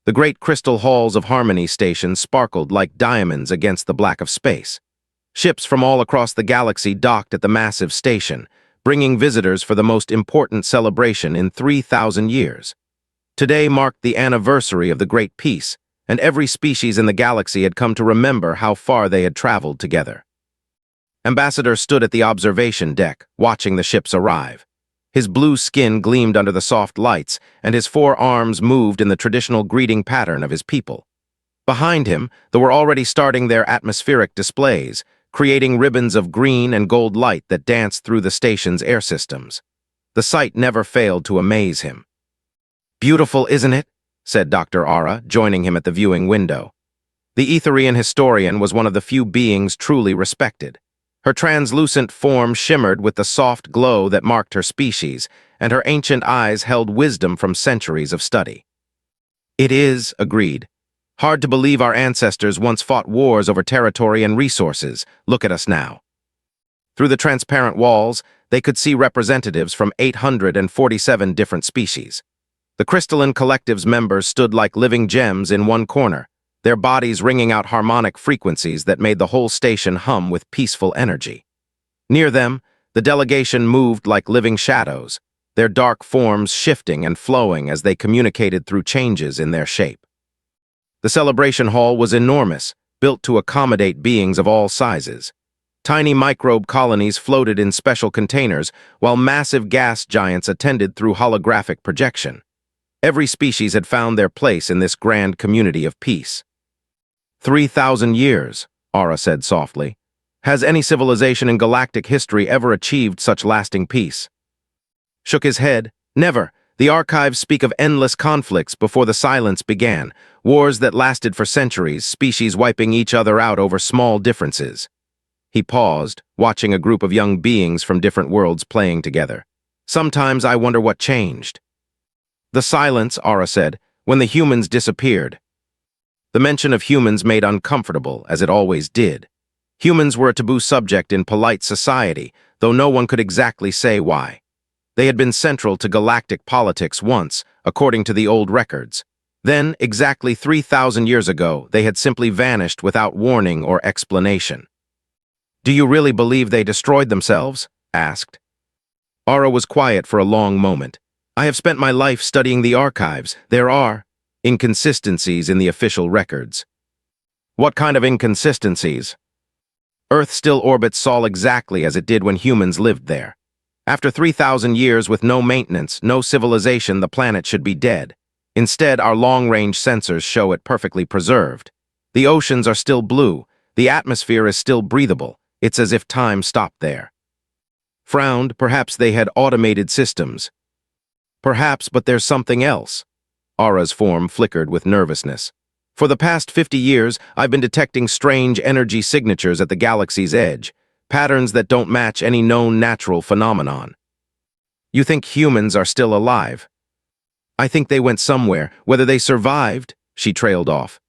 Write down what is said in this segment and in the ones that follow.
The great crystal halls of Harmony Station sparkled like diamonds against the black of space. Ships from all across the galaxy docked at the massive station, bringing visitors for the most important celebration in 3,000 years. Today marked the anniversary of the Great Peace, and every species in the galaxy had come to remember how far they had traveled together. Ambassador stood at the observation deck, watching the ships arrive. His blue skin gleamed under the soft lights, and his 4 arms moved in the traditional greeting pattern of his people. Behind him, they were already starting their atmospheric displays, creating ribbons of green and gold light that danced through the station's air systems. The sight never failed to amaze him. "Beautiful, isn't it?" said Dr. Aura, joining him at the viewing window. The Etherian historian was one of the few beings truly respected. Her translucent form shimmered with the soft glow that marked her species, and her ancient eyes held wisdom from centuries of study. "It is," agreed. "Hard to believe our ancestors once fought wars over territory and resources. Look at us now." Through the transparent walls, they could see representatives from 847 different species. The crystalline collective's members stood like living gems in one corner, their bodies ringing out harmonic frequencies that made the whole station hum with peaceful energy. Near them, the delegation moved like living shadows, their dark forms shifting and flowing as they communicated through changes in their shape. The celebration hall was enormous, built to accommodate beings of all sizes. Tiny microbe colonies floated in special containers, while massive gas giants attended through holographic projection. Every species had found their place in this grand community of peace. 3,000 years, Aura said softly. Has any civilization in galactic history ever achieved such lasting peace? Shook his head. Never. The archives speak of endless conflicts before the silence began, wars that lasted for centuries, species wiping each other out over small differences. He paused, watching a group of young beings from different worlds playing together. Sometimes I wonder what changed. The silence, Aura said, when the humans disappeared. The mention of humans made uncomfortable, as it always did. Humans were a taboo subject in polite society, though no one could exactly say why. They had been central to galactic politics once, according to the old records. Then, exactly 3,000 years ago, they had simply vanished without warning or explanation. "Do you really believe they destroyed themselves?" asked. Aura was quiet for a long moment. "I have spent my life studying the archives. There are inconsistencies in the official records." "What kind of inconsistencies?" "Earth still orbits Sol exactly as it did when humans lived there. After 3,000 years with no maintenance, no civilization, the planet should be dead. Instead, our long-range sensors show it perfectly preserved. The oceans are still blue. The atmosphere is still breathable. It's as if time stopped there." Frowned, perhaps they had automated systems. "Perhaps, but there's something else." Aura's form flickered with nervousness. "For the past 50 years, I've been detecting strange energy signatures at the galaxy's edge. Patterns that don't match any known natural phenomenon." "You think humans are still alive?" "I think they went somewhere. Whether they survived," she trailed off.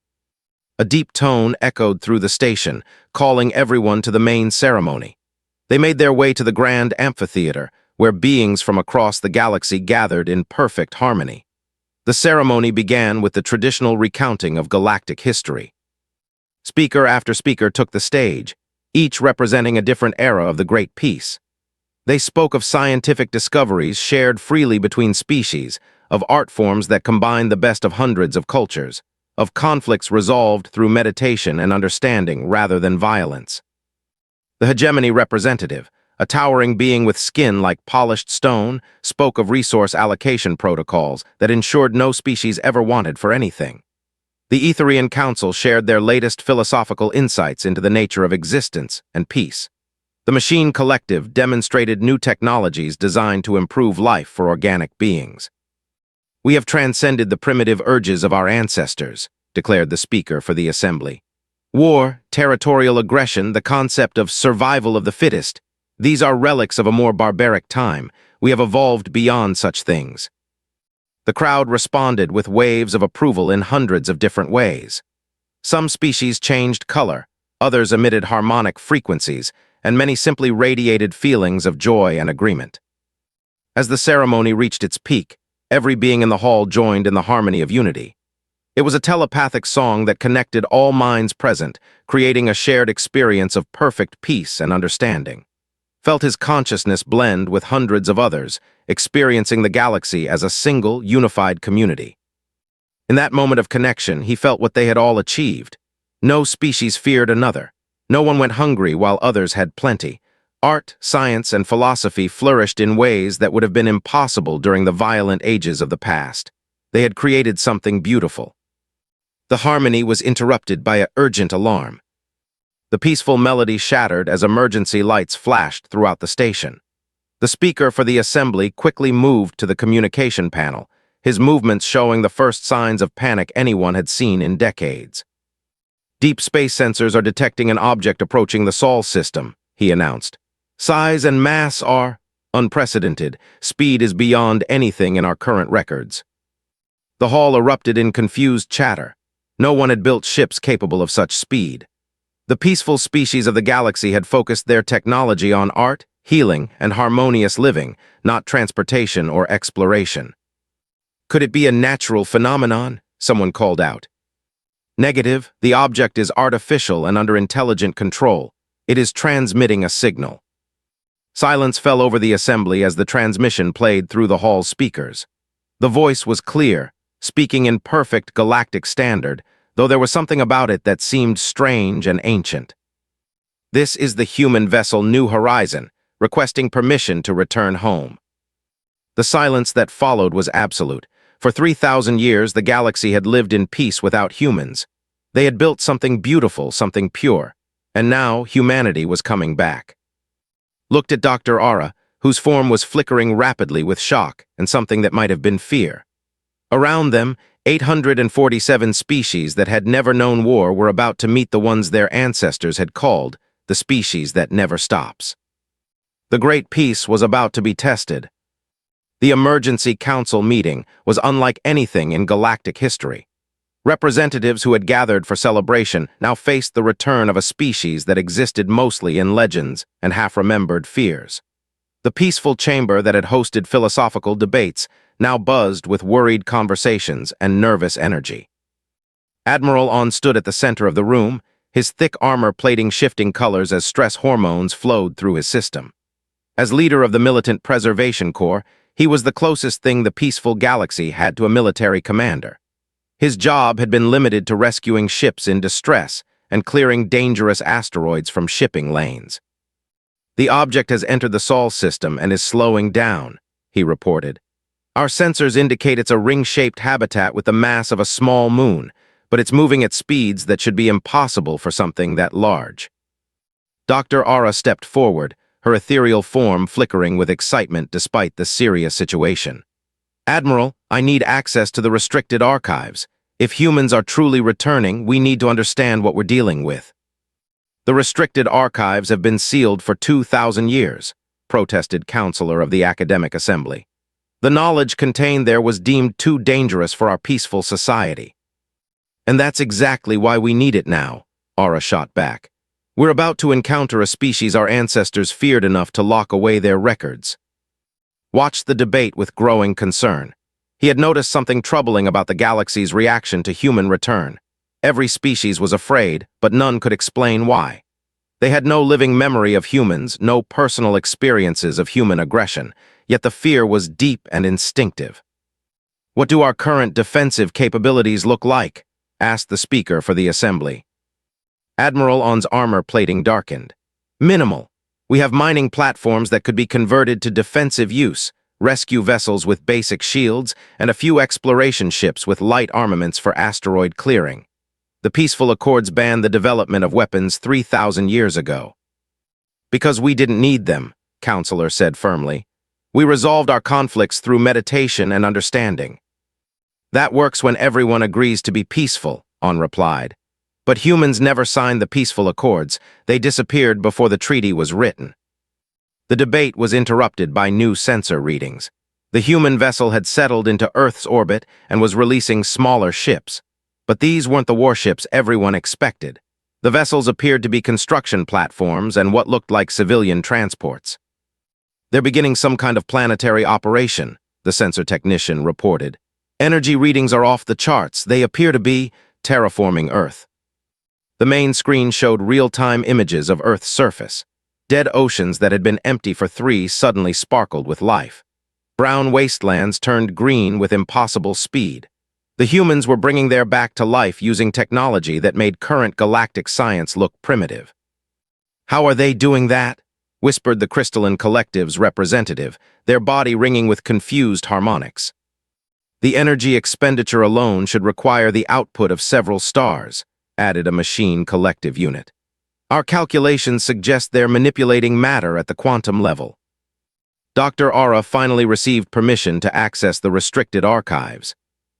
A deep tone echoed through the station, calling everyone to the main ceremony. They made their way to the grand amphitheater, where beings from across the galaxy gathered in perfect harmony. The ceremony began with the traditional recounting of galactic history. Speaker after speaker took the stage, each representing a different era of the Great Peace. They spoke of scientific discoveries shared freely between species, of art forms that combined the best of hundreds of cultures, of conflicts resolved through meditation and understanding rather than violence. The hegemony representative, a towering being with skin like polished stone, spoke of resource allocation protocols that ensured no species ever wanted for anything. The Etherian Council shared their latest philosophical insights into the nature of existence and peace. The Machine Collective demonstrated new technologies designed to improve life for organic beings. "We have transcended the primitive urges of our ancestors," declared the speaker for the assembly. "War, territorial aggression, the concept of survival of the fittest, these are relics of a more barbaric time. We have evolved beyond such things." The crowd responded with waves of approval in hundreds of different ways. Some species changed color, others emitted harmonic frequencies, and many simply radiated feelings of joy and agreement. As the ceremony reached its peak, every being in the hall joined in the harmony of unity. It was a telepathic song that connected all minds present, creating a shared experience of perfect peace and understanding. Felt his consciousness blend with hundreds of others, experiencing the galaxy as a single, unified community. In that moment of connection, he felt what they had all achieved. No species feared another. No one went hungry while others had plenty. Art, science, and philosophy flourished in ways that would have been impossible during the violent ages of the past. They had created something beautiful. The harmony was interrupted by an urgent alarm. The peaceful melody shattered as emergency lights flashed throughout the station. The speaker for the assembly quickly moved to the communication panel, his movements showing the first signs of panic anyone had seen in decades. "Deep space sensors are detecting an object approaching the Sol system," he announced. "Size and mass are unprecedented. Speed is beyond anything in our current records." The hall erupted in confused chatter. No one had built ships capable of such speed. The peaceful species of the galaxy had focused their technology on art, healing, and harmonious living, not transportation or exploration. "Could it be a natural phenomenon?" someone called out. "Negative, the object is artificial and under intelligent control. It is transmitting a signal." Silence fell over the assembly as the transmission played through the hall's speakers. The voice was clear, speaking in perfect galactic standard, though there was something about it that seemed strange and ancient. "This is the human vessel New Horizon, requesting permission to return home." The silence that followed was absolute. For 3,000 years, the galaxy had lived in peace without humans. They had built something beautiful, something pure, and now humanity was coming back. Looked at Dr. Ara, whose form was flickering rapidly with shock and something that might have been fear. Around them, 847 species that had never known war were about to meet the ones their ancestors had called the species that never stops. The Great Peace was about to be tested. The emergency council meeting was unlike anything in galactic history. Representatives who had gathered for celebration now faced the return of a species that existed mostly in legends and half-remembered fears. The peaceful chamber that had hosted philosophical debates now buzzed with worried conversations and nervous energy. Admiral On stood at the center of the room, his thick armor plating shifting colors as stress hormones flowed through his system. As leader of the Militant Preservation Corps, he was the closest thing the peaceful galaxy had to a military commander. His job had been limited to rescuing ships in distress and clearing dangerous asteroids from shipping lanes. "The object has entered the Sol system and is slowing down," he reported. "Our sensors indicate it's a ring-shaped habitat with the mass of a small moon, but it's moving at speeds that should be impossible for something that large." Dr. Ara stepped forward, her ethereal form flickering with excitement despite the serious situation. "Admiral, I need access to the restricted archives. If humans are truly returning, we need to understand what we're dealing with." "The restricted archives have been sealed for 2,000 years, protested Counselor of the Academic Assembly. "The knowledge contained there was deemed too dangerous for our peaceful society." "And that's exactly why we need it now," Ara shot back. "We're about to encounter a species our ancestors feared enough to lock away their records." Watched the debate with growing concern. He had noticed something troubling about the galaxy's reaction to human return. Every species was afraid, but none could explain why. They had no living memory of humans, no personal experiences of human aggression, yet the fear was deep and instinctive. "What do our current defensive capabilities look like?" asked the speaker for the assembly. Admiral On's armor plating darkened. "Minimal. We have mining platforms that could be converted to defensive use, rescue vessels with basic shields, and a few exploration ships with light armaments for asteroid clearing. The peaceful accords banned the development of weapons 3,000 years ago." "Because we didn't need them," Counselor said firmly. "We resolved our conflicts through meditation and understanding." "That works when everyone agrees to be peaceful," On replied. "But humans never signed the peaceful accords. They disappeared before the treaty was written." The debate was interrupted by new sensor readings. The human vessel had settled into Earth's orbit and was releasing smaller ships. But these weren't the warships everyone expected. The vessels appeared to be construction platforms and what looked like civilian transports. "They're beginning some kind of planetary operation," the sensor technician reported. Energy readings are off the charts. They appear to be terraforming Earth. The main screen showed real-time images of Earth's surface. Dead oceans that had been empty for 3 suddenly sparkled with life. Brown wastelands turned green with impossible speed. The humans were bringing their back to life using technology that made current galactic science look primitive. "How are they doing that?" whispered the Crystalline Collective's representative, their body ringing with confused harmonics. "The energy expenditure alone should require the output of several stars," added a machine collective unit. "Our calculations suggest they're manipulating matter at the quantum level." Dr. Aura finally received permission to access the restricted archives.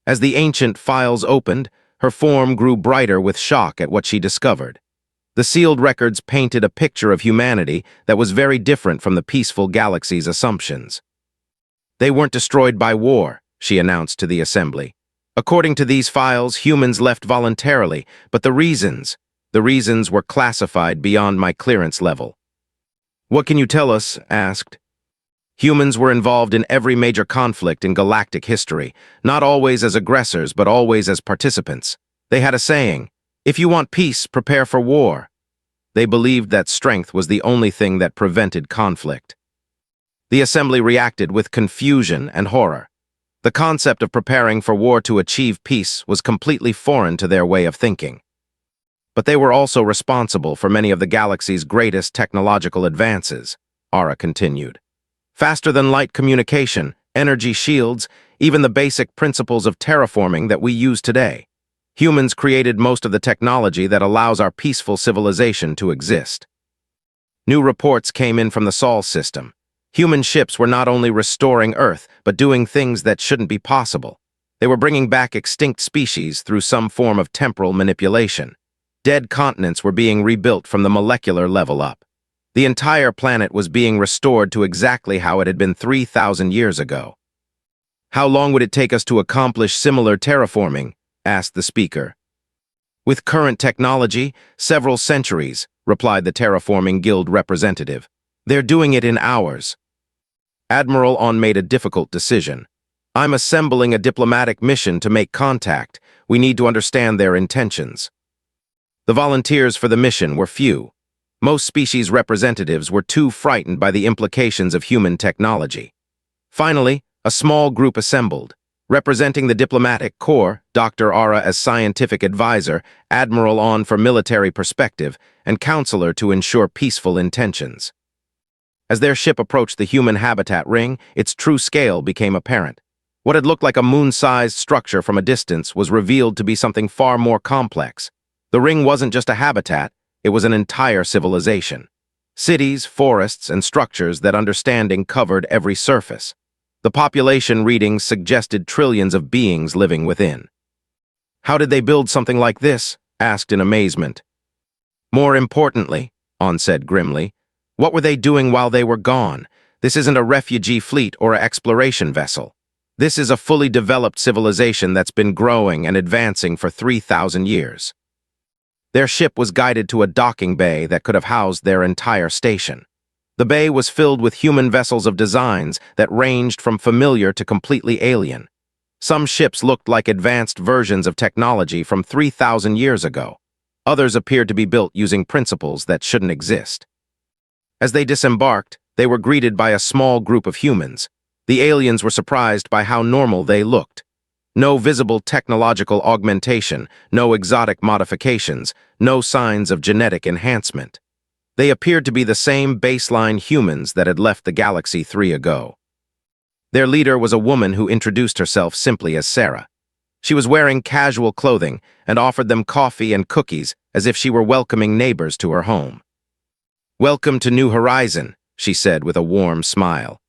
As the ancient files opened, her form grew brighter with shock at what she discovered. The sealed records painted a picture of humanity that was very different from the peaceful galaxy's assumptions. "They weren't destroyed by war," she announced to the assembly. "According to these files, humans left voluntarily, but the reasons were classified beyond my clearance level." "What can you tell us?" asked. "Humans were involved in every major conflict in galactic history, not always as aggressors, but always as participants. They had a saying, 'If you want peace, prepare for war.' They believed that strength was the only thing that prevented conflict." The assembly reacted with confusion and horror. The concept of preparing for war to achieve peace was completely foreign to their way of thinking. "But they were also responsible for many of the galaxy's greatest technological advances," Aura continued. "Faster-than-light communication, energy shields, even the basic principles of terraforming that we use today. Humans created most of the technology that allows our peaceful civilization to exist." New reports came in from the Sol system. Human ships were not only restoring Earth, but doing things that shouldn't be possible. They were bringing back extinct species through some form of temporal manipulation. Dead continents were being rebuilt from the molecular level up. The entire planet was being restored to exactly how it had been 3,000 years ago. "How long would it take us to accomplish similar terraforming?" asked the speaker. "With current technology, several centuries," replied the Terraforming Guild representative. "They're doing it in hours." Admiral On made a difficult decision. "I'm assembling a diplomatic mission to make contact. We need to understand their intentions." The volunteers for the mission were few. Most species representatives were too frightened by the implications of human technology. Finally, a small group assembled. Representing the diplomatic corps, Dr. Aura as scientific advisor, Admiral On for military perspective, and counselor to ensure peaceful intentions. As their ship approached the human habitat ring, its true scale became apparent. What had looked like a moon-sized structure from a distance was revealed to be something far more complex. The ring wasn't just a habitat, it was an entire civilization. Cities, forests, and structures that understanding covered every surface. The population readings suggested trillions of beings living within. "How did they build something like this?" asked in amazement. "More importantly," On said grimly, "what were they doing while they were gone? This isn't a refugee fleet or an exploration vessel. This is a fully developed civilization that's been growing and advancing for 3,000 years. Their ship was guided to a docking bay that could have housed their entire station. The bay was filled with human vessels of designs that ranged from familiar to completely alien. Some ships looked like advanced versions of technology from 3,000 years ago. Others appeared to be built using principles that shouldn't exist. As they disembarked, they were greeted by a small group of humans. The aliens were surprised by how normal they looked. No visible technological augmentation, no exotic modifications, no signs of genetic enhancement. They appeared to be the same baseline humans that had left the galaxy 3 ago. Their leader was a woman who introduced herself simply as Sarah. She was wearing casual clothing and offered them coffee and cookies as if she were welcoming neighbors to her home. "Welcome to New Horizon," she said with a warm smile.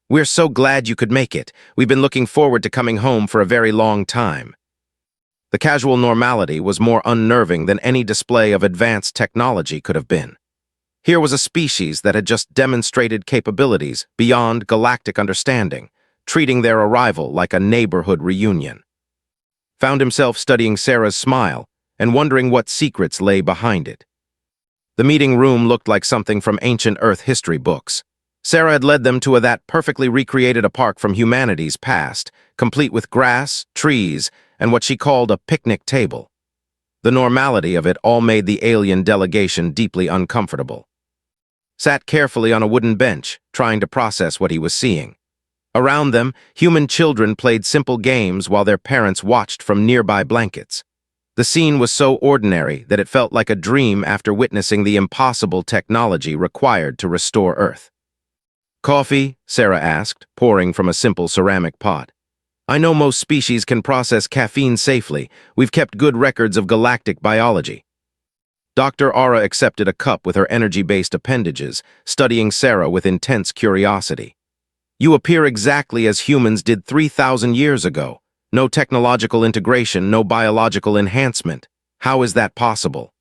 "We're so glad you could make it. We've been looking forward to coming home for a very long time." The casual normality was more unnerving than any display of advanced technology could have been. Here was a species that had just demonstrated capabilities beyond galactic understanding, treating their arrival like a neighborhood reunion. Found himself studying Sarah's smile and wondering what secrets lay behind it. The meeting room looked like something from ancient Earth history books. Sarah had led them to that perfectly recreated a park from humanity's past, complete with grass, trees, and what she called a picnic table. The normality of it all made the alien delegation deeply uncomfortable. Sat carefully on a wooden bench, trying to process what he was seeing. Around them, human children played simple games while their parents watched from nearby blankets. The scene was so ordinary that it felt like a dream after witnessing the impossible technology required to restore Earth. "Coffee?" Sarah asked, pouring from a simple ceramic pot. "I know most species can process caffeine safely. We've kept good records of galactic biology." Dr. Aura accepted a cup with her energy-based appendages, studying Sarah with intense curiosity. "You appear exactly as humans did 3,000 years ago. No technological integration, no biological enhancement. How is that possible?"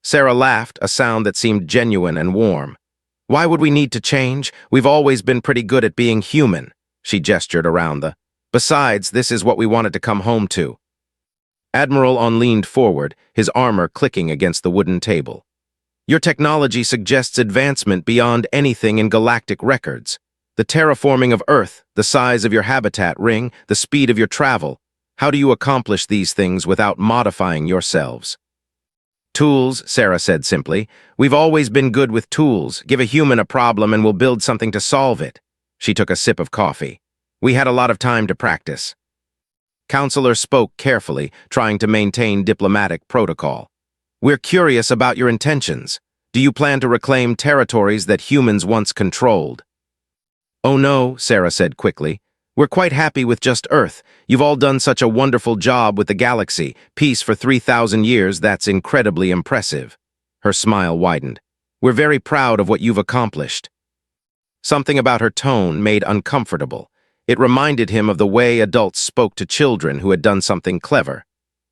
Sarah laughed, a sound that seemed genuine and warm. "Why would we need to change? We've always been pretty good at being human." She gestured around the. "Besides, this is what we wanted to come home to." Admiral On leaned forward, his armor clicking against the wooden table. "Your technology suggests advancement beyond anything in galactic records. The terraforming of Earth, the size of your habitat ring, the speed of your travel. How do you accomplish these things without modifying yourselves?" "Tools," Sarah said simply. "We've always been good with tools. Give a human a problem and we'll build something to solve it." She took a sip of coffee. "We had a lot of time to practice." Counselor spoke carefully, trying to maintain diplomatic protocol. "We're curious about your intentions. Do you plan to reclaim territories that humans once controlled?" "Oh no," Sarah said quickly. "We're quite happy with just Earth. You've all done such a wonderful job with the galaxy. Peace for 3,000 years, that's incredibly impressive." Her smile widened. "We're very proud of what you've accomplished." Something about her tone made uncomfortable. It reminded him of the way adults spoke to children who had done something clever.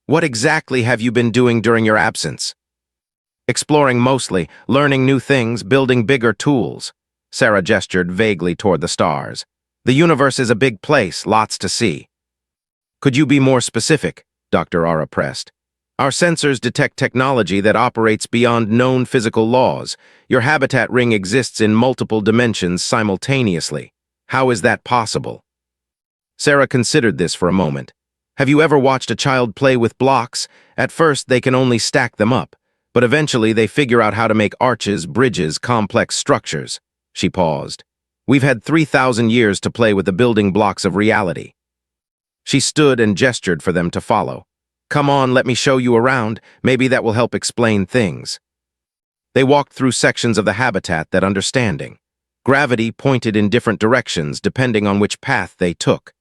"What exactly have you been doing during your absence?" "Exploring mostly, learning new things, building bigger tools." Sarah gestured vaguely toward the stars. "The universe is a big place, lots to see." "Could you be more specific?" Dr. Aura pressed. "Our sensors detect technology that operates beyond known physical laws. Your habitat ring exists in multiple dimensions simultaneously. How is that possible?" Sarah considered this for a moment. "Have you ever watched a child play with blocks? At first, they can only stack them up, but eventually they figure out how to make arches, bridges, complex structures." She paused. "We've had 3,000 years to play with the building blocks of reality." She stood and gestured for them to follow. "Come on, let me show you around. Maybe that will help explain things." They walked through sections of the habitat that understanding. Gravity pointed in different directions depending on which path they took.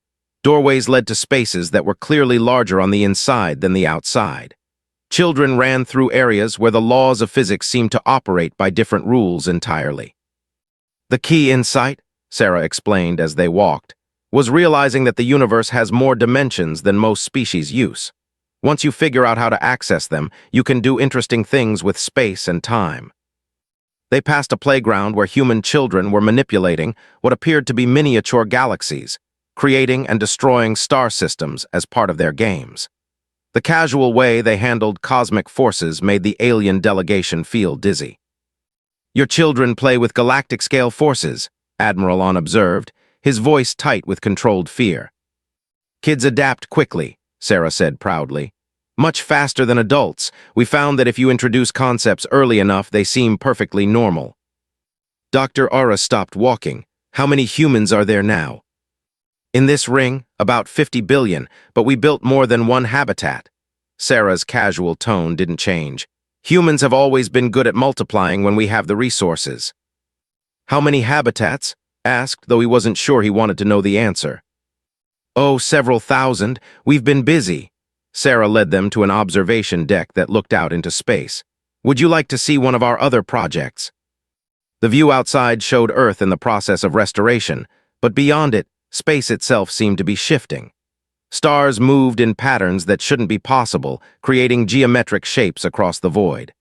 Doorways led to spaces that were clearly larger on the inside than the outside. Children ran through areas where the laws of physics seemed to operate by different rules entirely. "The key insight," Sarah explained as they walked, "was realizing that the universe has more dimensions than most species use. Once you figure out how to access them, you can do interesting things with space and time." They passed a playground where human children were manipulating what appeared to be miniature galaxies, creating and destroying star systems as part of their games. The casual way they handled cosmic forces made the alien delegation feel dizzy. "Your children play with galactic-scale forces," Admiral On observed, his voice tight with controlled fear. "Kids adapt quickly," Sarah said proudly. "Much faster than adults. We found that if you introduce concepts early enough, they seem perfectly normal." Dr. Aura stopped walking. "How many humans are there now?" "In this ring, about 50 billion, but we built more than one habitat." Sarah's casual tone didn't change. "Humans have always been good at multiplying when we have the resources." "How many habitats?" asked, though he wasn't sure he wanted to know the answer. "Oh, several thousand. We've been busy." Sarah led them to an observation deck that looked out into space. "Would you like to see one of our other projects?" The view outside showed Earth in the process of restoration, but beyond it, space itself seemed to be shifting. Stars moved in patterns that shouldn't be possible, creating geometric shapes across the void.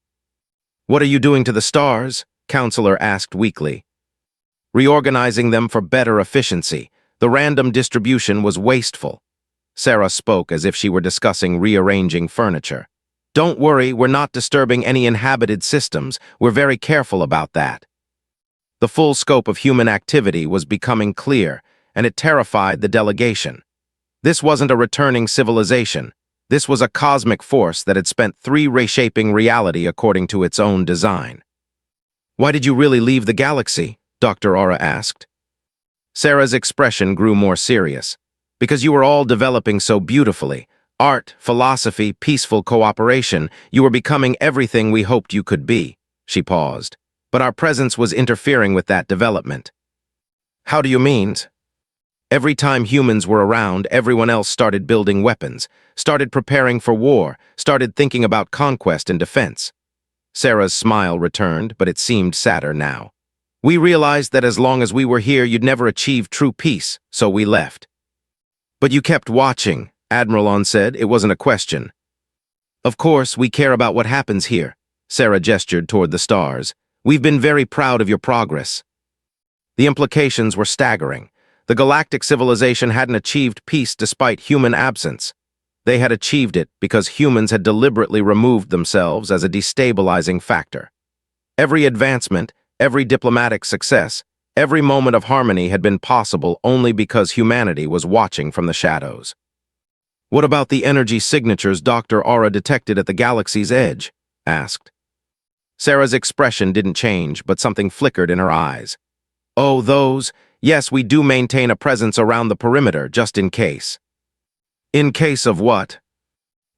"What are you doing to the stars?" Counselor asked weakly. "Reorganizing them for better efficiency. The random distribution was wasteful." Sarah spoke as if she were discussing rearranging furniture. "Don't worry, we're not disturbing any inhabited systems. We're very careful about that." The full scope of human activity was becoming clear, and it terrified the delegation. This wasn't a returning civilization. This was a cosmic force that had spent 3 reshaping reality according to its own design. "Why did you really leave the galaxy?" Dr. Aura asked. Sarah's expression grew more serious. "Because you were all developing so beautifully. Art, philosophy, peaceful cooperation. You were becoming everything we hoped you could be." She paused. "But our presence was interfering with that development." "How do you mean?" "Every time humans were around, everyone else started building weapons, started preparing for war, started thinking about conquest and defense." Sarah's smile returned, but it seemed sadder now. "We realized that as long as we were here, you'd never achieve true peace, so we left." "But you kept watching," Admiral On said. "It wasn't a question." "Of course, we care about what happens here." Sarah gestured toward the stars. "We've been very proud of your progress." The implications were staggering. The galactic civilization hadn't achieved peace despite human absence. They had achieved it because humans had deliberately removed themselves as a destabilizing factor. Every advancement, every diplomatic success, every moment of harmony had been possible only because humanity was watching from the shadows. "What about the energy signatures Dr. Aura detected at the galaxy's edge?" asked. Sarah's expression didn't change, but something flickered in her eyes. "Oh, those? Yes, we do maintain a presence around the perimeter, just in case." "In case of what?"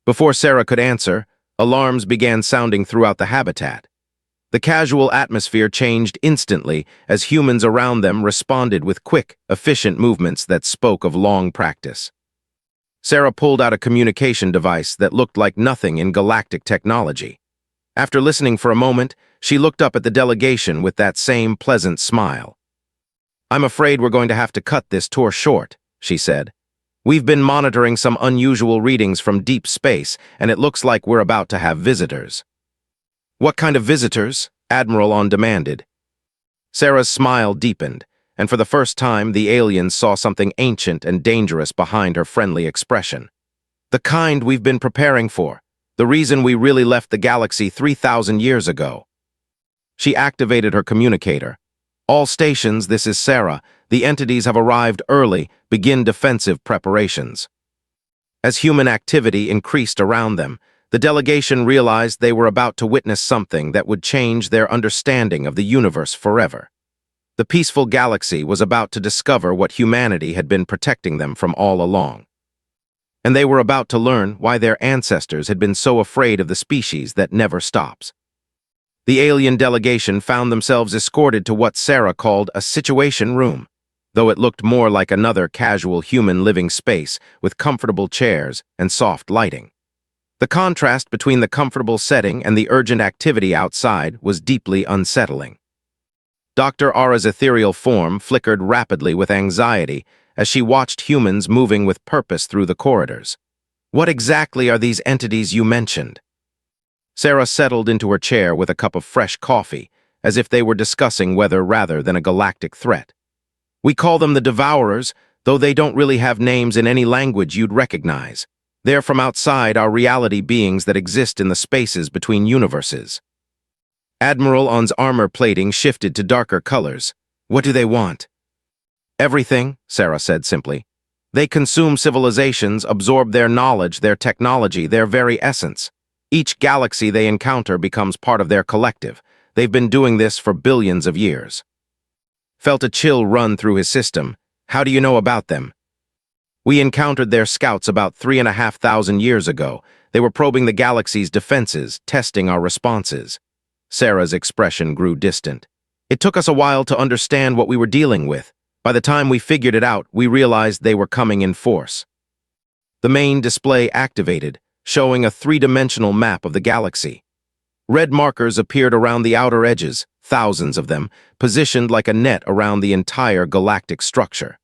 Before Sarah could answer, alarms began sounding throughout the habitat. The casual atmosphere changed instantly as humans around them responded with quick, efficient movements that spoke of long practice. Sarah pulled out a communication device that looked like nothing in galactic technology. After listening for a moment, she looked up at the delegation with that same pleasant smile. "I'm afraid we're going to have to cut this tour short," she said. "We've been monitoring some unusual readings from deep space, and it looks like we're about to have visitors." "What kind of visitors?" Admiral On demanded. Sarah's smile deepened, and for the first time the aliens saw something ancient and dangerous behind her friendly expression. "The kind we've been preparing for. The reason we really left the galaxy 3,000 years ago." She activated her communicator. "All stations, this is Sarah. The entities have arrived early. Begin defensive preparations." As human activity increased around them, the delegation realized they were about to witness something that would change their understanding of the universe forever. The peaceful galaxy was about to discover what humanity had been protecting them from all along. And they were about to learn why their ancestors had been so afraid of the species that never stops. The alien delegation found themselves escorted to what Sarah called a situation room, though it looked more like another casual human living space with comfortable chairs and soft lighting. The contrast between the comfortable setting and the urgent activity outside was deeply unsettling. Dr. Aura's ethereal form flickered rapidly with anxiety as she watched humans moving with purpose through the corridors. "What exactly are these entities you mentioned?" Sarah settled into her chair with a cup of fresh coffee, as if they were discussing weather rather than a galactic threat. "We call them the Devourers, though they don't really have names in any language you'd recognize. They're from outside our reality beings that exist in the spaces between universes." Admiral On's armor plating shifted to darker colors. "What do they want?" "Everything," Sarah said simply. "They consume civilizations, absorb their knowledge, their technology, their very essence. Each galaxy they encounter becomes part of their collective. They've been doing this for billions of years." Felt a chill run through his system. "How do you know about them?" "We encountered their scouts about 3,500 years ago. They were probing the galaxy's defenses, testing our responses." Sarah's expression grew distant. "It took us a while to understand what we were dealing with. By the time we figured it out, we realized they were coming in force." The main display activated, showing a 3-dimensional map of the galaxy. Red markers appeared around the outer edges, thousands of them, positioned like a net around the entire galactic structure.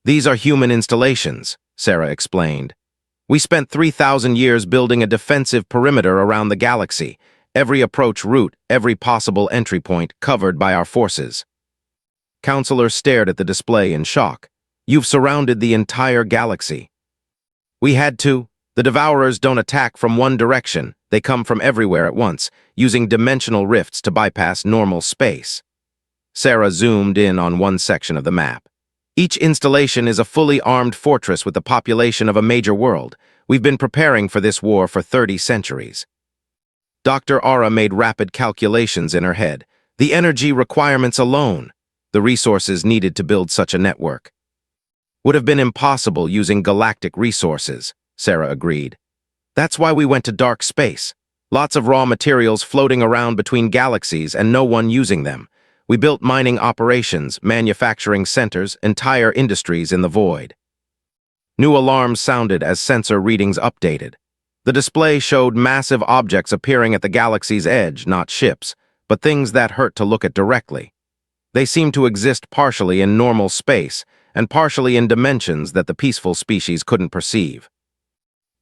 "These are human installations," Sarah explained. "We spent 3,000 years building a defensive perimeter around the galaxy, every approach route, every possible entry point covered by our forces." Counselor stared at the display in shock. "You've surrounded the entire galaxy." "We had to. The Devourers don't attack from one direction. They come from everywhere at once, using dimensional rifts to bypass normal space." Sarah zoomed in on one section of the map. Each installation is a fully armed fortress with the population of a major world. We've been preparing for this war for 30 centuries. Dr. Aura made rapid calculations in her head. The energy requirements alone, the resources needed to build such a network, would have been impossible using galactic resources, Sarah agreed. That's why we went to dark space. Lots of raw materials floating around between galaxies and no one using them. We built mining operations, manufacturing centers, entire industries in the void. New alarms sounded as sensor readings updated. The display showed massive objects appearing at the galaxy's edge, not ships, but things that hurt to look at directly. They seemed to exist partially in normal space and partially in dimensions that the peaceful species couldn't perceive.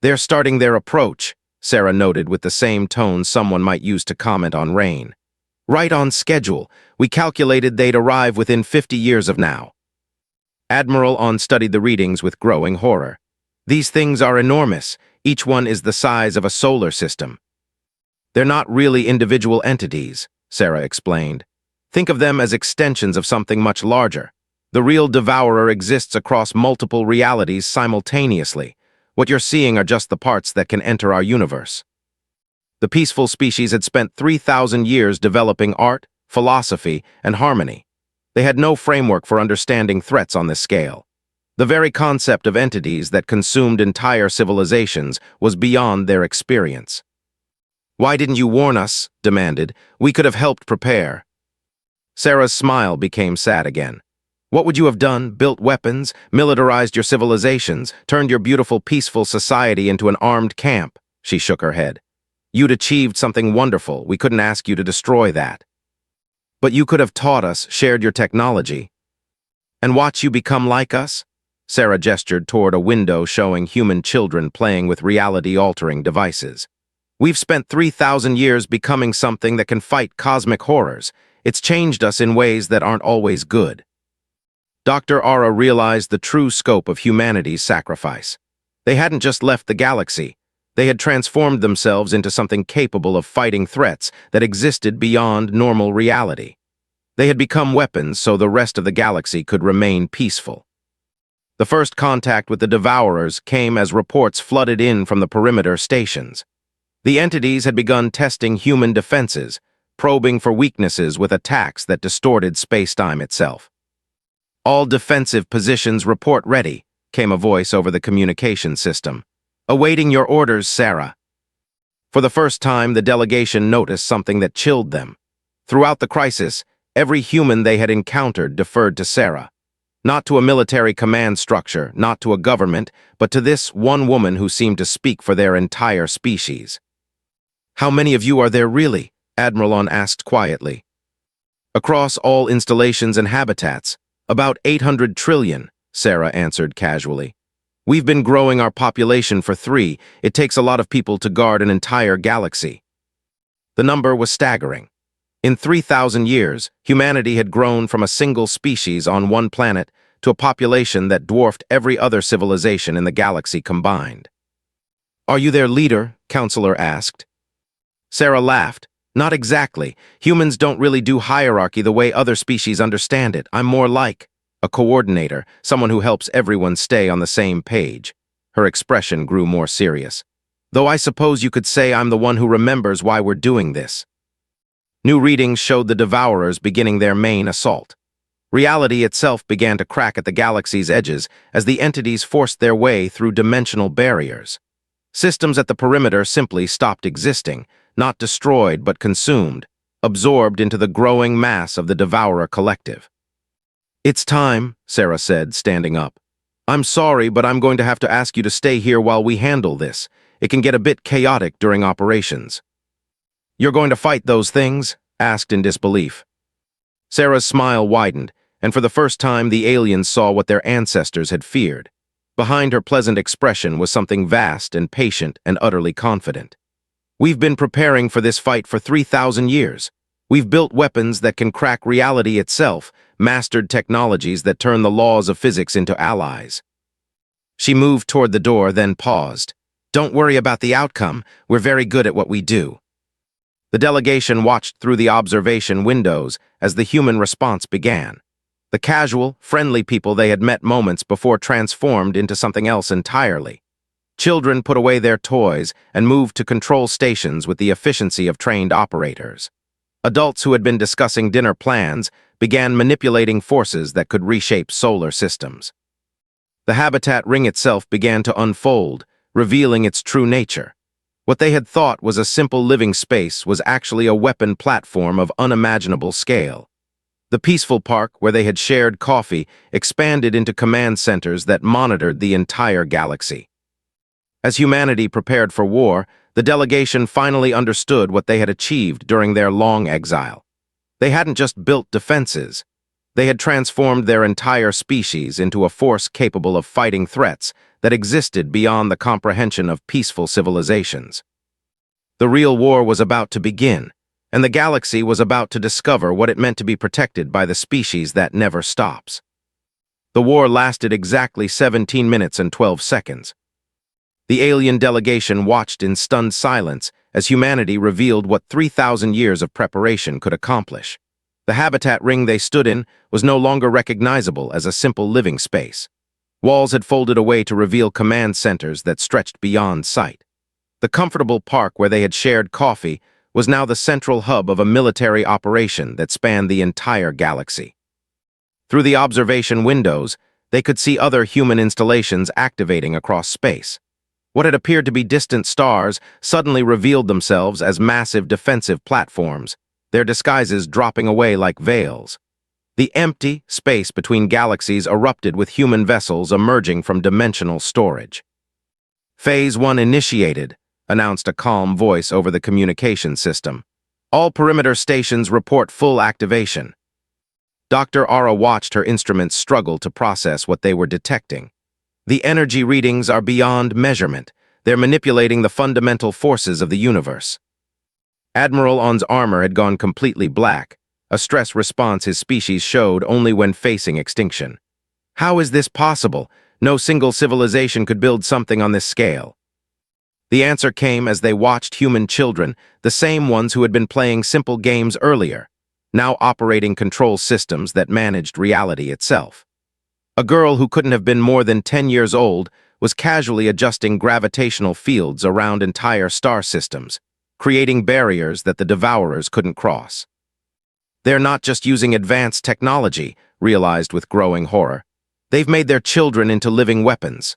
They're starting their approach, Sarah noted with the same tone someone might use to comment on rain. Right on schedule. We calculated they'd arrive within 50 years of now. Admiral On studied the readings with growing horror. These things are enormous. Each one is the size of a solar system. They're not really individual entities, Sarah explained. Think of them as extensions of something much larger. The real devourer exists across multiple realities simultaneously. What you're seeing are just the parts that can enter our universe. The peaceful species had spent 3,000 years developing art, philosophy, and harmony. They had no framework for understanding threats on this scale. The very concept of entities that consumed entire civilizations was beyond their experience. Why didn't you warn us? Demanded. We could have helped prepare. Sarah's smile became sad again. What would you have done? Built weapons, militarized your civilizations, turned your beautiful, peaceful society into an armed camp? She shook her head. You'd achieved something wonderful. We couldn't ask you to destroy that. But you could have taught us, shared your technology. And watch you become like us? Sarah gestured toward a window showing human children playing with reality-altering devices. We've spent 3,000 years becoming something that can fight cosmic horrors. It's changed us in ways that aren't always good. Dr. Aura realized the true scope of humanity's sacrifice. They hadn't just left the galaxy. They had transformed themselves into something capable of fighting threats that existed beyond normal reality. They had become weapons so the rest of the galaxy could remain peaceful. The first contact with the Devourers came as reports flooded in from the perimeter stations. The entities had begun testing human defenses, probing for weaknesses with attacks that distorted space-time itself. All defensive positions report ready, came a voice over the communication system. Awaiting your orders, Sarah. For the first time, the delegation noticed something that chilled them. Throughout the crisis, every human they had encountered deferred to Sarah. Not to a military command structure, not to a government, but to this one woman who seemed to speak for their entire species. How many of you are there really? Admiral On asked quietly. Across all installations and habitats, about 800 trillion, Sarah answered casually. We've been growing our population for 3. It takes a lot of people to guard an entire galaxy. The number was staggering. In 3,000 years, humanity had grown from a single species on one planet to a population that dwarfed every other civilization in the galaxy combined. Are you their leader? Counselor asked. Sarah laughed. Not exactly. Humans don't really do hierarchy the way other species understand it. I'm more like a coordinator, someone who helps everyone stay on the same page. Her expression grew more serious. Though I suppose you could say I'm the one who remembers why we're doing this. New readings showed the Devourers beginning their main assault. Reality itself began to crack at the galaxy's edges as the entities forced their way through dimensional barriers. Systems at the perimeter simply stopped existing, not destroyed but consumed, absorbed into the growing mass of the Devourer collective. It's time, Sarah said, standing up. I'm sorry, but I'm going to have to ask you to stay here while we handle this. It can get a bit chaotic during operations. You're going to fight those things? Asked in disbelief. Sarah's smile widened, and for the first time the aliens saw what their ancestors had feared. Behind her pleasant expression was something vast and patient and utterly confident. We've been preparing for this fight for 3,000 years. We've built weapons that can crack reality itself, mastered technologies that turn the laws of physics into allies. She moved toward the door, then paused. Don't worry about the outcome. We're very good at what we do. The delegation watched through the observation windows as the human response began. The casual, friendly people they had met moments before transformed into something else entirely. Children put away their toys and moved to control stations with the efficiency of trained operators. Adults who had been discussing dinner plans began manipulating forces that could reshape solar systems. The habitat ring itself began to unfold, revealing its true nature. What they had thought was a simple living space was actually a weapon platform of unimaginable scale. The peaceful park where they had shared coffee expanded into command centers that monitored the entire galaxy. As humanity prepared for war, the delegation finally understood what they had achieved during their long exile. They hadn't just built defenses. They had transformed their entire species into a force capable of fighting threats that existed beyond the comprehension of peaceful civilizations. The real war was about to begin, and the galaxy was about to discover what it meant to be protected by the species that never stops. The war lasted exactly 17 minutes and 12 seconds. The alien delegation watched in stunned silence as humanity revealed what 3,000 years of preparation could accomplish. The habitat ring they stood in was no longer recognizable as a simple living space. Walls had folded away to reveal command centers that stretched beyond sight. The comfortable park where they had shared coffee was now the central hub of a military operation that spanned the entire galaxy. Through the observation windows, they could see other human installations activating across space. What had appeared to be distant stars suddenly revealed themselves as massive defensive platforms, their disguises dropping away like veils. The empty space between galaxies erupted with human vessels emerging from dimensional storage. Phase 1 initiated, announced a calm voice over the communication system. All perimeter stations report full activation. Dr. Ara watched her instruments struggle to process what they were detecting. The energy readings are beyond measurement. They're manipulating the fundamental forces of the universe. Admiral On's armor had gone completely black, a stress response his species showed only when facing extinction. How is this possible? No single civilization could build something on this scale. The answer came as they watched human children, the same ones who had been playing simple games earlier, now operating control systems that managed reality itself. A girl who couldn't have been more than 10 years old was casually adjusting gravitational fields around entire star systems, creating barriers that the devourers couldn't cross. They're not just using advanced technology, realized with growing horror. They've made their children into living weapons.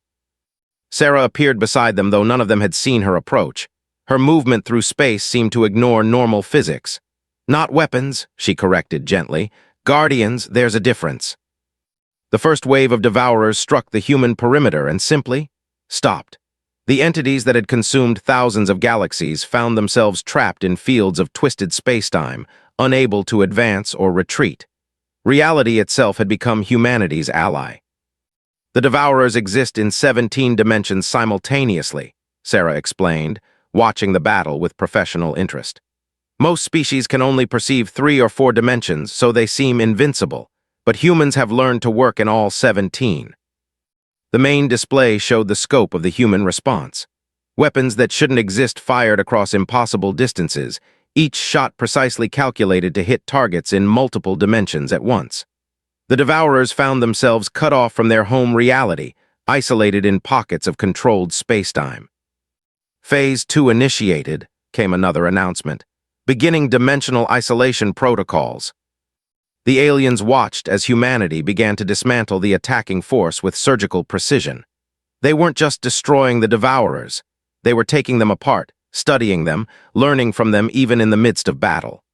Sarah appeared beside them, though none of them had seen her approach. Her movement through space seemed to ignore normal physics. Not weapons, she corrected gently. Guardians, there's a difference. The first wave of devourers struck the human perimeter and simply stopped. The entities that had consumed thousands of galaxies found themselves trapped in fields of twisted spacetime, unable to advance or retreat. Reality itself had become humanity's ally. The devourers exist in 17 dimensions simultaneously, Sarah explained, watching the battle with professional interest. Most species can only perceive 3 or 4 dimensions, so they seem invincible, but humans have learned to work in all 17. The main display showed the scope of the human response. Weapons that shouldn't exist fired across impossible distances, each shot precisely calculated to hit targets in multiple dimensions at once. The devourers found themselves cut off from their home reality, isolated in pockets of controlled spacetime. Phase 2 initiated, came another announcement, beginning dimensional isolation protocols. The aliens watched as humanity began to dismantle the attacking force with surgical precision. They weren't just destroying the devourers. They were taking them apart, studying them, learning from them even in the midst of battle.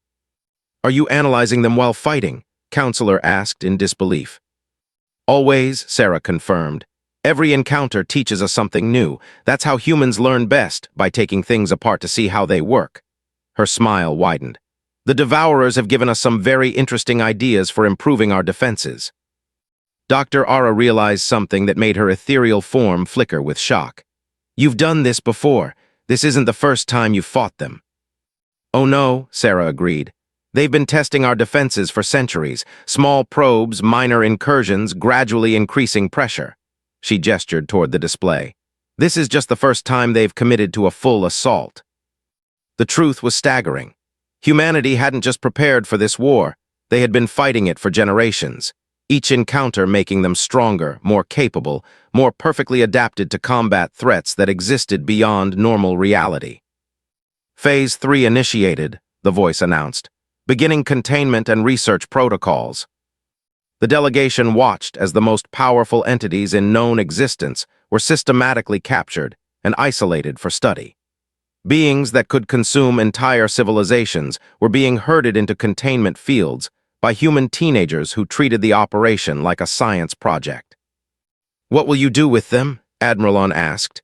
"Are you analyzing them while fighting?" Counselor asked in disbelief. "Always," Sarah confirmed. "Every encounter teaches us something new. That's how humans learn best, by taking things apart to see how they work." Her smile widened. "The devourers have given us some very interesting ideas for improving our defenses." Dr. Ara realized something that made her ethereal form flicker with shock. "You've done this before. This isn't the first time you've fought them." "Oh no," Sarah agreed. "They've been testing our defenses for centuries. Small probes, minor incursions, gradually increasing pressure." She gestured toward the display. "This is just the first time they've committed to a full assault." The truth was staggering. Humanity hadn't just prepared for this war, they had been fighting it for generations, each encounter making them stronger, more capable, more perfectly adapted to combat threats that existed beyond normal reality. Phase 3 initiated, the voice announced, beginning containment and research protocols. The delegation watched as the most powerful entities in known existence were systematically captured and isolated for study. Beings that could consume entire civilizations were being herded into containment fields by human teenagers who treated the operation like a science project. "What will you do with them?" Admiralon asked.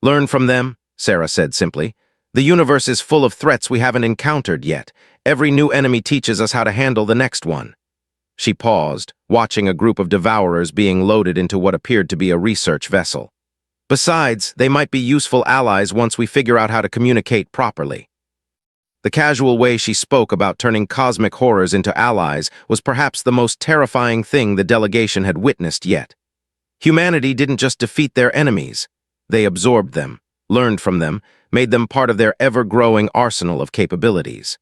"Learn from them," Sarah said simply. "The universe is full of threats we haven't encountered yet. Every new enemy teaches us how to handle the next one." She paused, watching a group of devourers being loaded into what appeared to be a research vessel. "Besides, they might be useful allies once we figure out how to communicate properly." The casual way she spoke about turning cosmic horrors into allies was perhaps the most terrifying thing the delegation had witnessed yet. Humanity didn't just defeat their enemies. They absorbed them, learned from them, made them part of their ever-growing arsenal of capabilities.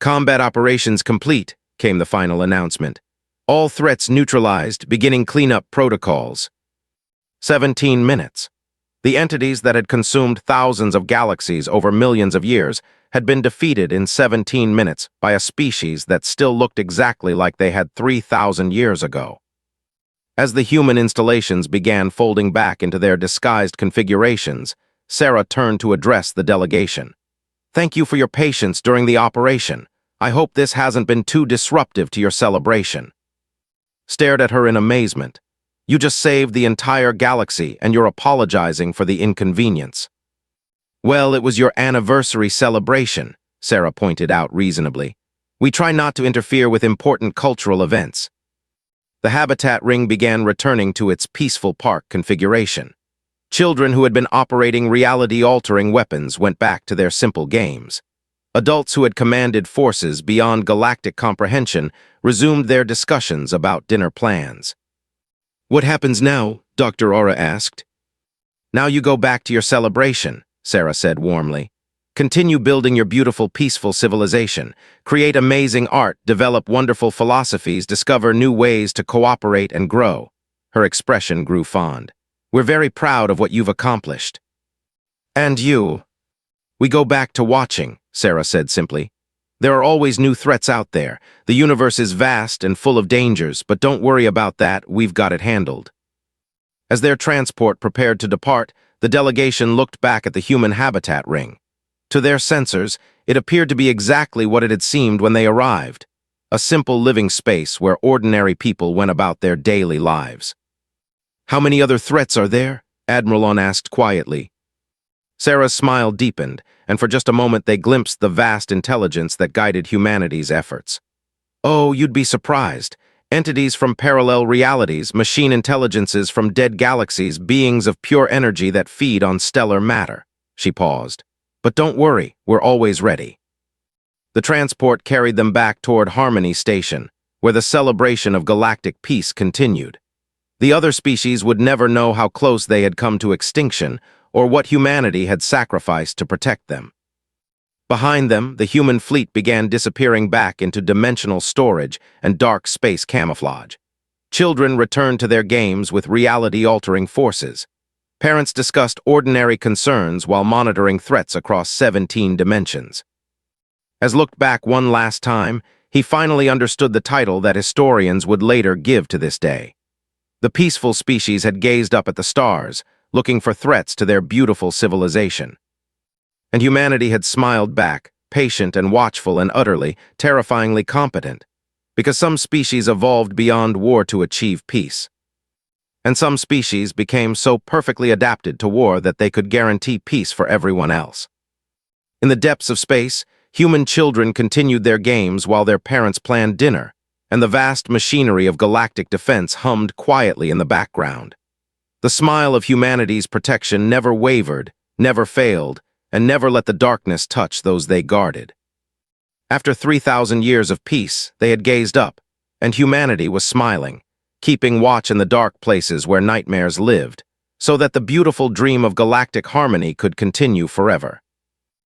"Combat operations complete," came the final announcement. "All threats neutralized, beginning cleanup protocols." 17 minutes. The entities that had consumed thousands of galaxies over millions of years had been defeated in 17 minutes by a species that still looked exactly like they had 3,000 years ago. As the human installations began folding back into their disguised configurations, Sarah turned to address the delegation. "Thank you for your patience during the operation. I hope this hasn't been too disruptive to your celebration." Stared at her in amazement. "You just saved the entire galaxy and you're apologizing for the inconvenience." "Well, it was your anniversary celebration," Sarah pointed out reasonably. "We try not to interfere with important cultural events." The habitat ring began returning to its peaceful park configuration. Children who had been operating reality-altering weapons went back to their simple games. Adults who had commanded forces beyond galactic comprehension resumed their discussions about dinner plans. "What happens now?" Dr. Aura asked. "Now you go back to your celebration," Sarah said warmly. "Continue building your beautiful, peaceful civilization. Create amazing art, develop wonderful philosophies, discover new ways to cooperate and grow." Her expression grew fond. "We're very proud of what you've accomplished." "And you?" "We go back to watching," Sarah said simply. "There are always new threats out there. The universe is vast and full of dangers, but don't worry about that, we've got it handled." As their transport prepared to depart, the delegation looked back at the human habitat ring. To their sensors, it appeared to be exactly what it had seemed when they arrived, a simple living space where ordinary people went about their daily lives. "How many other threats are there?" Admiralon asked quietly. Sarah's smile deepened, and for just a moment they glimpsed the vast intelligence that guided humanity's efforts. "Oh, you'd be surprised. Entities from parallel realities, machine intelligences from dead galaxies, beings of pure energy that feed on stellar matter." She paused. "But don't worry, we're always ready." The transport carried them back toward Harmony Station, where the celebration of galactic peace continued. The other species would never know how close they had come to extinction, or what humanity had sacrificed to protect them. Behind them, the human fleet began disappearing back into dimensional storage and dark space camouflage. Children returned to their games with reality-altering forces. Parents discussed ordinary concerns while monitoring threats across 17 dimensions. As looked back one last time, he finally understood the title that historians would later give to this day. The peaceful species had gazed up at the stars, looking for threats to their beautiful civilization. And humanity had smiled back, patient and watchful and utterly, terrifyingly competent, because some species evolved beyond war to achieve peace. And some species became so perfectly adapted to war that they could guarantee peace for everyone else. In the depths of space, human children continued their games while their parents planned dinner, and the vast machinery of galactic defense hummed quietly in the background. The smile of humanity's protection never wavered, never failed, and never let the darkness touch those they guarded. After 3,000 years of peace, they had gazed up, and humanity was smiling, keeping watch in the dark places where nightmares lived, so that the beautiful dream of galactic harmony could continue forever.